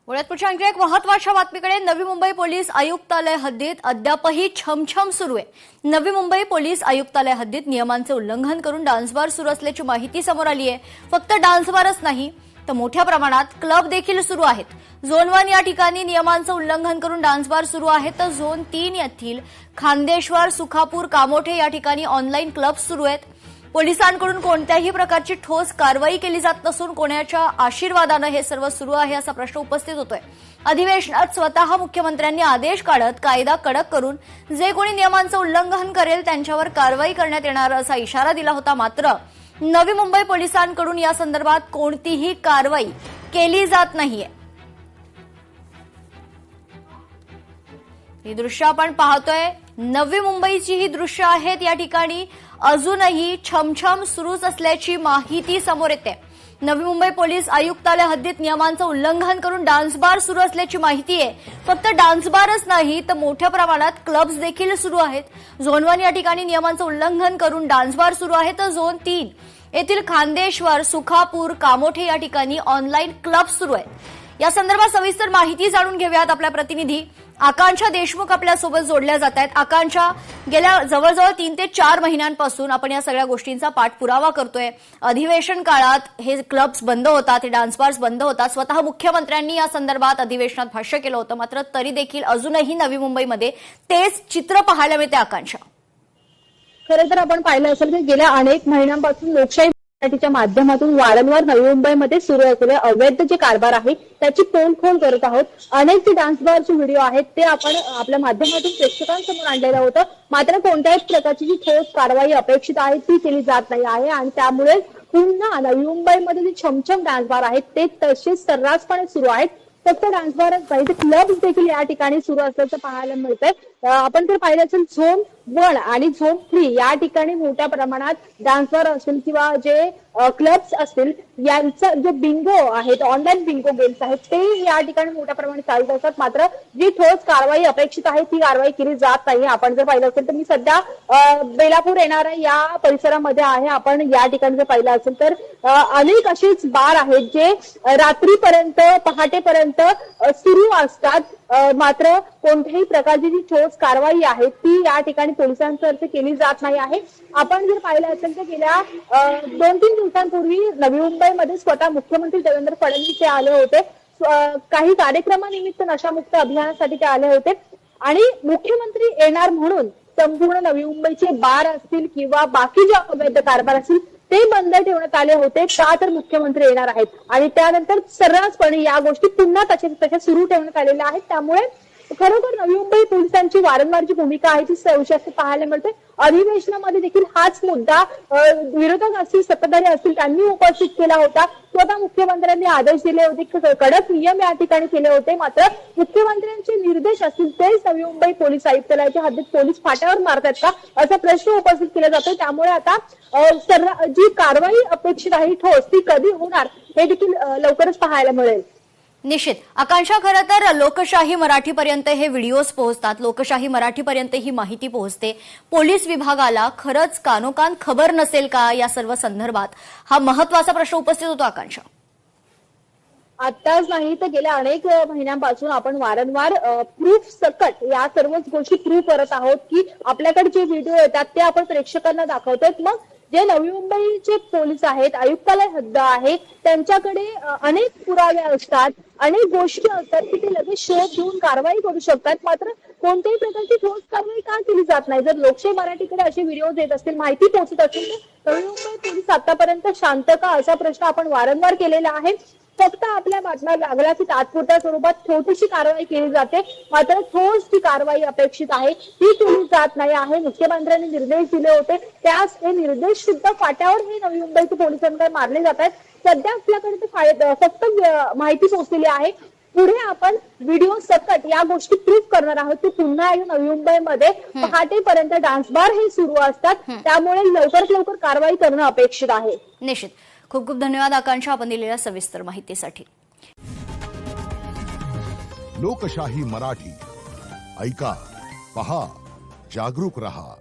पुण्याच्या आणखी एक महत्त्वाच्या बातमीकडे नवी मुंबई पोलीस आयुक्तालय हद्दीत अद्यापही छमछम सुरू आहे। नवी मुंबई पोलीस आयुक्तालय हद्दीत नियमांचे उल्लंघन करून डान्स बार सुरू असल्याची माहिती समोर आली आहे। फक्त डान्स बारच नाही तर मोठ्या प्रमाणात क्लब देखील सुरू आहेत। झोन 1 या ठिकाणी नियमांचे उल्लंघन करून डान्स बार सुरू आहेत तर झोन 3 येथील खांदेश्वर, सुखापूर, कामोठे या ठिकाणी ऑनलाईन क्लब सुरू आहेत। पोलिसांकडून कोणत्याही प्रकारची ठोस कारवाई केली जात नसून कोणाच्या आशीर्वादाने हे सर्व सुरू आहे असा प्रश्न उपस्थित होतोय। अधिवेशनात स्वतः मुख्यमंत्र्यांनी आदेश काढत कायदा कडक करून जे कोणी नियमांचे उल्लंघन करेल त्यांच्यावर कारवाई करण्यात येणार असा इशारा दिला होता। मात्र नवी मुंबई पोलिसांकडून या संदर्भात कोणतीही कारवाई केली जात नाहीये। ही दृश्य आपण पाहतोय, नवी मुंबईची ही दृश्य आहेत। या ठिकाणी अजूनही छमछम सुरूच असल्याची माहिती समोर येते। नवी मुंबई पोलीस आयुक्तालय हद्दीत नियमांचे उल्लंघन करून डान्स बार सुरू असल्याची माहिती आहे। फक्त डान्स बारच नाही तर मोठ्या प्रमाणात क्लब्स देखील सुरू आहेत। झोन 1 या ठिकाणी नियमांचे उल्लंघन करून डान्स बार सुरू आहे तर झोन 3 येथील खांदेश्वर, सुखापूर, कामोठे या ठिकाणी ऑनलाईन क्लब सुरू आहेत। या संदर्भात सविस्तर माहिती जाणून घेऊयात। आपल्या प्रतिनिधी आकांक्षा देशमुख आपल्यासोबत जोडल्या जात आहेत। आकांक्षा, गेल्या जवळजवळ 3 ते 4 महिन्यांपासून आपण या सगळ्या गोष्टींचा पाठपुरावा करतोय। अधिवेशन काळात हे क्लब्स बंद होतात, हे डान्स बार्स बंद होतात। स्वतः मुख्यमंत्र्यांनी या संदर्भात अधिवेशनात भाष्य केलं होतं, मात्र तरी देखील अजूनही नवी मुंबईमध्ये तेच चित्र पाहायला मिळते। आकांक्षा, खरं तर आपण पाहिलं असेल की गेल्या अनेक महिन्यांपासून लोकशाही मराठीच्या माध्यमातून वारंवार नवी मुंबईमध्ये सुरू असलेले अवैध जे कारभार आहे त्याची पोलखोल करत आहोत। अनेक जे डान्स बारचे व्हिडिओ आहेत ते आपण आपल्या माध्यमातून प्रेक्षकांसमोर आणलेलं होतं, मात्र कोणत्याही प्रकारची जी ठोस कारवाई अपेक्षित आहे ती केली जात नाही आहे आणि त्यामुळे पुन्हा नवी मुंबईमध्ये जे छमछम डान्स बार आहेत ते तसेच सर्रासपणे सुरू आहेत। फक्त डान्स बारच नाही तर क्लब्स देखील या ठिकाणी सुरू असल्याचं पाहायला मिळतंय। आपण जर पाहिलं असेल झोन 1 आणि झोन 3 या ठिकाणी मोठ्या प्रमाणात डान्स बार असतील किंवा जे क्लब्स असतील यांचा जो बिंगो आहेत, ऑनलाईन बिंगो गेम्स आहेत ते या ठिकाणी मोठ्या प्रमाणात चालत असतात। मात्र जी ठोस कारवाई अपेक्षित आहे ती कारवाई केली जात नाही। आपण जर पाहिलं असेल तर मी सध्या बेलापूर येणाऱ्या या परिसरामध्ये आहे। आपण या ठिकाणी जर पाहिलं असेल तर अनेक असेच बार आहेत जे रात्रीपर्यंत, पहाटेपर्यंत सुरू असतात। मात्र कोणत्याही प्रकारची जी ठोस कारवाई आहे ती या ठिकाणी पोलिसांतर्फे केली जात नाही आहे। आपण जर पाहिलं असेल तर गेल्या 2-3 दिवसांपूर्वी नवी मुंबईमध्ये स्वतः मुख्यमंत्री देवेंद्र फडणवीस हे आले होते। काही कार्यक्रमानिमित्त नशामुक्त अभियानासाठी ते आले होते आणि मुख्यमंत्री येणार म्हणून संपूर्ण नवी मुंबईचे बार असतील किंवा बाकी जे अवैध कारभार असतील ते बंद ठेवण्यात आले होते। का तर मुख्यमंत्री येणार आहेत आणि त्यानंतर सर्रासपणे या गोष्टी पुन्हा तशा सुरू ठेवण्यात आलेल्या आहेत। त्यामुळे खरोखर नवी मुंबई पोलिसांची वारंवार जी भूमिका आहे ती सौशस्त्र पाहायला मिळते। अधिवेशनामध्ये देखील हाच मुद्दा विरोधक असतील, सत्ताधारी असतील त्यांनी उपस्थित केला होता। स्वतः मुख्यमंत्र्यांनी आदेश दिले होते की कडक नियम या ठिकाणी केले होते, मात्र मुख्यमंत्र्यांचे निर्देश असतील तेच नवी मुंबई पोलीस आयुक्तालयाच्या हद्दीत पोलीस फाट्यावर मारतात का असा प्रश्न उपस्थित केला जातो। त्यामुळे आता जी कारवाई अपेक्षित आहे ठोस ती कधी होणार हे देखील लवकरच पाहायला मिळेल। निश्चित आकांक्षा, खरं तर लोकशाही मराठीपर्यंत हे व्हिडिओज पोहोचतात, लोकशाही मराठीपर्यंत ही माहिती पोहोचते। पोलीस विभागाला खरंच कानोकान खबर नसेल का या सर्व संदर्भात, हा महत्त्वाचा प्रश्न उपस्थित होतो। आकांक्षा, आताच नाही तर गेल्या अनेक महिन्यांपासून आपण वारंवार प्रूफ सकट या सर्वच गोष्टी प्रूव्ह करत आहोत की आपल्याकडे जे व्हिडिओ येतात ते आपण प्रेक्षकांना दाखवतोय। मग जे नवी मुंबईचे पोलीस आहेत, आयुक्तालय हद्द आहे, त्यांच्याकडे अनेक पुरावे असतात, अनेक गोष्टी असतात की ते लगेच शोध घेऊन कारवाई करू शकतात। मात्र कोणत्याही प्रकारची ठोस कारवाई का केली जात नाही? जर लोकशाही मराठीकडे असे व्हिडिओज येत असतील, माहिती पोहोचत असेल तर नवी मुंबई पोलीस आतापर्यंत शांत का असा प्रश्न आपण वारंवार केलेला आहे। फक्त आपल्या बातम्या लागल्या की तात्पुरत्या स्वरूपात छोटीशी कारवाई केली जाते, मात्र ठोस जी कारवाई अपेक्षित आहे ती केली जात नाही आहे। मुख्यमंत्र्यांनी निर्देश दिले होते, त्यास हे निर्देश सुद्धा फाट्यावर हे नवी मुंबईच्या पोलिसांकडे मारले जात आहेत। सध्या आपल्याकडे ते फक्त माहिती पोहोचलेली आहे। पुढे आपण व्हिडिओ सकट या गोष्टी प्रूव्ह करणार आहोत की पुन्हा नवी मुंबईमध्ये पहाटेपर्यंत डान्स बार हे सुरू असतात। त्यामुळे लवकरात लवकर कारवाई करणं अपेक्षित आहे। निश्चित, खूप खूप धन्यवाद आकांक्षा आपण दिलेल्या सविस्तर माहितीसाठी। लोकशाही मराठी ऐका, पहा, जागरूक रहा।